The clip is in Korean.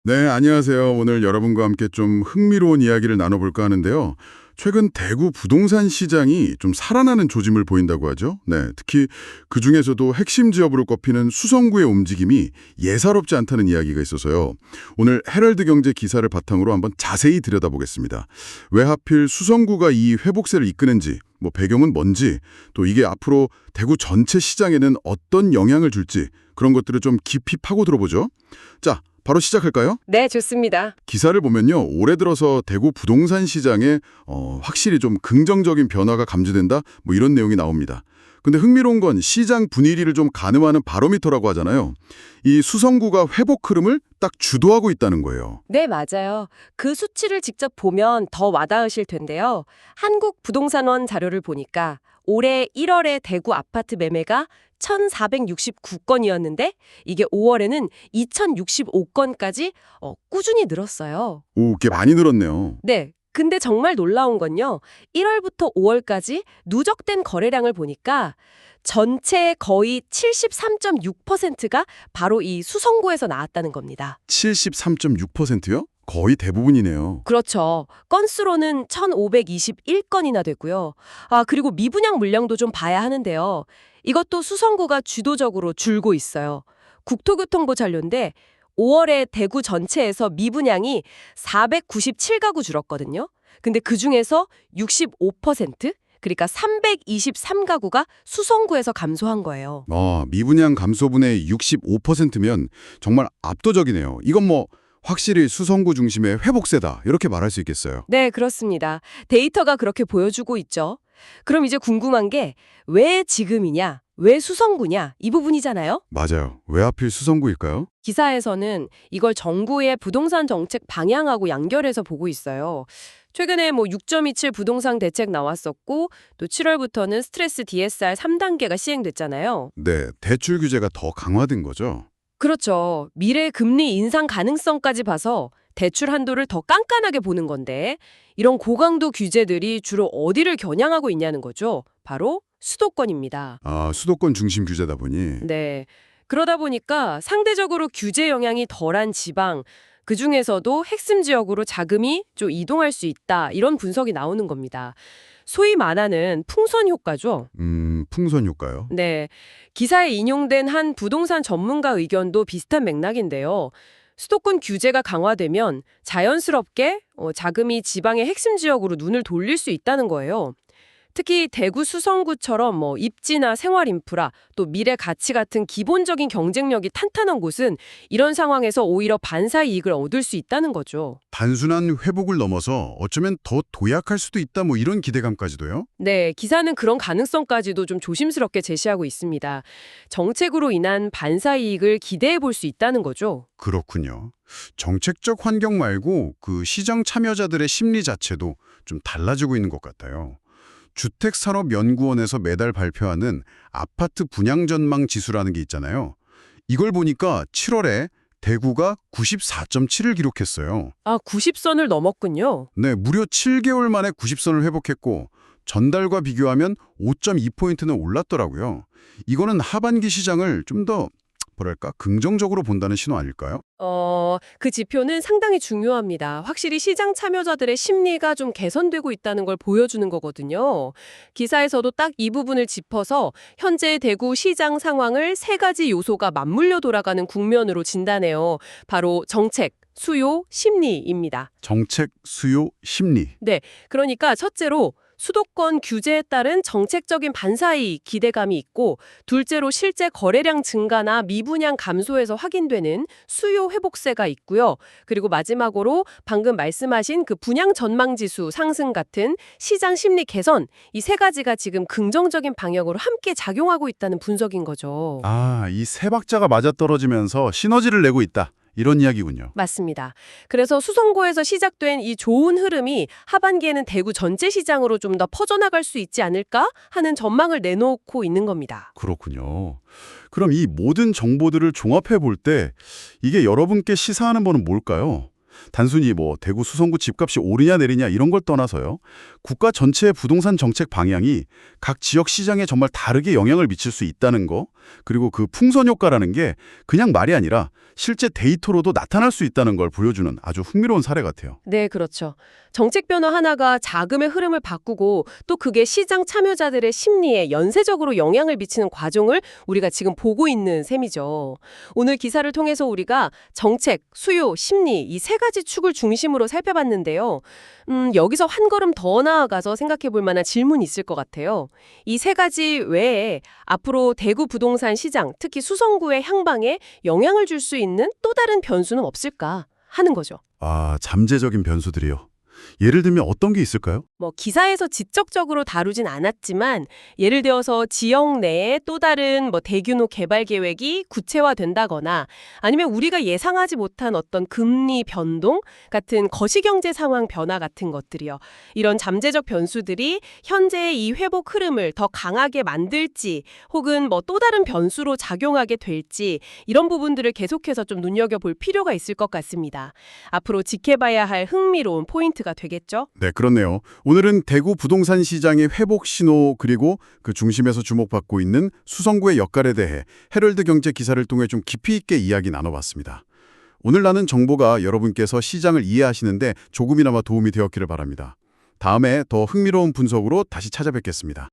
네, 안녕하세요. 오늘 여러분과 함께 좀 흥미로운 이야기를 나눠볼까 하는데요. 최근 대구 부동산 시장이 좀 살아나는 조짐을 보인다고 하죠. 네, 특히 그중에서도 핵심 지역으로 꼽히는 수성구의 움직임이 예사롭지 않다는 이야기가 있어서요. 오늘 헤럴드 경제 기사를 바탕으로 한번 자세히 들여다보겠습니다. 왜 하필 수성구가 이 회복세를 이끄는지, 배경은 뭔지, 또 이게 앞으로 대구 전체 시장에는 어떤 영향을 줄지 그런 것들을 좀 깊이 파고들어보죠. 자, 바로 시작할까요? 네, 좋습니다. 기사를 보면요. 올해 들어서 대구 부동산 시장에 확실히 좀 긍정적인 변화가 감지된다? 이런 내용이 나옵니다. 근데 흥미로운 건 시장 분위기를 좀 가늠하는 바로미터라고 하잖아요. 이 수성구가 회복 흐름을 딱 주도하고 있다는 거예요. 네, 맞아요. 그 수치를 직접 보면 더 와닿으실 텐데요. 한국부동산원 자료를 보니까 올해 1월에 대구 아파트 매매가 1,469건이었는데 이게 5월에는 2,065건까지 꾸준히 늘었어요. 오, 꽤 많이 늘었네요. 네. 근데 정말 놀라운 건요. 1월부터 5월까지 누적된 거래량을 보니까 전체의 거의 73.6%가 바로 이 수성구에서 나왔다는 겁니다. 73.6%요? 거의 대부분이네요. 그렇죠. 건수로는 1,521건이나 되고요. 그리고 미분양 물량도 좀 봐야 하는데요. 이것도 수성구가 주도적으로 줄고 있어요. 국토교통부 잔료인데 5월에 대구 전체에서 미분양이 497가구 줄었거든요. 근데 그중에서 65%, 그러니까 323가구가 수성구에서 감소한 거예요. 미분양 감소분의 65%면 정말 압도적이네요. 이건 확실히 수성구 중심의 회복세다 이렇게 말할 수 있겠어요. 네, 그렇습니다. 데이터가 그렇게 보여주고 있죠. 그럼 이제 궁금한 게 왜 지금이냐, 왜 수성구냐 이 부분이잖아요. 맞아요. 왜 하필 수성구일까요? 기사에서는 이걸 정부의 부동산 정책 방향하고 연결해서 보고 있어요. 최근에 6.27 부동산 대책 나왔었고 또 7월부터는 스트레스 DSR 3단계가 시행됐잖아요. 네, 대출 규제가 더 강화된 거죠. 그렇죠. 미래 금리 인상 가능성까지 봐서 대출 한도를 더 깐깐하게 보는 건데 이런 고강도 규제들이 주로 어디를 겨냥하고 있냐는 거죠. 바로 수도권입니다. 수도권 중심 규제다 보니. 네. 그러다 보니까 상대적으로 규제 영향이 덜한 지방, 그중에서도 핵심 지역으로 자금이 좀 이동할 수 있다. 이런 분석이 나오는 겁니다. 소위 말하는 풍선 효과죠. 풍선 효과요? 네. 기사에 인용된 한 부동산 전문가 의견도 비슷한 맥락인데요. 수도권 규제가 강화되면 자연스럽게 자금이 지방의 핵심 지역으로 눈을 돌릴 수 있다는 거예요. 특히 대구 수성구처럼 입지나 생활 인프라, 또 미래 가치 같은 기본적인 경쟁력이 탄탄한 곳은 이런 상황에서 오히려 반사 이익을 얻을 수 있다는 거죠. 단순한 회복을 넘어서 어쩌면 더 도약할 수도 있다 이런 기대감까지도요? 네, 기사는 그런 가능성까지도 좀 조심스럽게 제시하고 있습니다. 정책으로 인한 반사 이익을 기대해 볼 수 있다는 거죠. 그렇군요. 정책적 환경 말고 그 시장 참여자들의 심리 자체도 좀 달라지고 있는 것 같아요. 주택산업연구원에서 매달 발표하는 아파트 분양 전망 지수라는 게 있잖아요. 이걸 보니까 7월에 대구가 94.7을 기록했어요. 90선을 넘었군요. 네, 무려 7개월 만에 90선을 회복했고 전달과 비교하면 5.2포인트는 올랐더라고요. 이거는 하반기 시장을 좀 더 긍정적으로 본다는 신호 아닐까요? 그 지표는 상당히 중요합니다. 확실히 시장 참여자들의 심리가 좀 개선되고 있다는 걸 보여주는 거거든요. 기사에서도 딱 이 부분을 짚어서 현재 대구 시장 상황을 세 가지 요소가 맞물려 돌아가는 국면으로 진단해요. 바로 정책, 수요, 심리입니다. 정책, 수요, 심리. 네, 그러니까 첫째로 수도권 규제에 따른 정책적인 반사이익 기대감이 있고 둘째로 실제 거래량 증가나 미분양 감소에서 확인되는 수요 회복세가 있고요. 그리고 마지막으로 방금 말씀하신 그 분양 전망지수 상승 같은 시장 심리 개선 이 세 가지가 지금 긍정적인 방향으로 함께 작용하고 있다는 분석인 거죠. 이 세 박자가 맞아떨어지면서 시너지를 내고 있다. 이런 이야기군요. 맞습니다. 그래서 수성구에서 시작된 이 좋은 흐름이 하반기에는 대구 전체 시장으로 좀 더 퍼져나갈 수 있지 않을까 하는 전망을 내놓고 있는 겁니다. 그렇군요. 그럼 이 모든 정보들을 종합해 볼 때 이게 여러분께 시사하는 바는 뭘까요? 단순히 대구 수성구 집값이 오르냐 내리냐 이런 걸 떠나서요. 국가 전체의 부동산 정책 방향이 각 지역 시장에 정말 다르게 영향을 미칠 수 있다는 거, 그리고 그 풍선 효과라는 게 그냥 말이 아니라 실제 데이터로도 나타날 수 있다는 걸 보여주는 아주 흥미로운 사례 같아요. 네, 그렇죠. 정책 변화 하나가 자금의 흐름을 바꾸고 또 그게 시장 참여자들의 심리에 연쇄적으로 영향을 미치는 과정을 우리가 지금 보고 있는 셈이죠. 오늘 기사를 통해서 우리가 정책, 수요, 심리 이 세 가지 축을 중심으로 살펴봤는데요. 여기서 한 걸음 더 나아가서 생각해 볼 만한 질문이 있을 것 같아요. 이 세 가지 외에 앞으로 대구 부동산 시장, 특히 수성구의 향방에 영향을 줄 수 있는 또 다른 변수는 없을까 하는 거죠. 아, 잠재적인 변수들이요. 예를 들면 어떤 게 있을까요? 기사에서 직접적으로 다루진 않았지만 예를 들어서 지역 내에 또 다른 대규모 개발 계획이 구체화된다거나 아니면 우리가 예상하지 못한 어떤 금리 변동 같은 거시경제 상황 변화 같은 것들이요. 이런 잠재적 변수들이 현재의 이 회복 흐름을 더 강하게 만들지 혹은 또 다른 변수로 작용하게 될지 이런 부분들을 계속해서 좀 눈여겨볼 필요가 있을 것 같습니다. 앞으로 지켜봐야 할 흥미로운 포인트가 되겠죠? 네, 그렇네요. 오늘은 대구 부동산 시장의 회복 신호 그리고 그 중심에서 주목받고 있는 수성구의 역할에 대해 헤럴드 경제 기사를 통해 좀 깊이 있게 이야기 나눠봤습니다. 오늘 나눈 정보가 여러분께서 시장을 이해하시는데 조금이나마 도움이 되었기를 바랍니다. 다음에 더 흥미로운 분석으로 다시 찾아뵙겠습니다.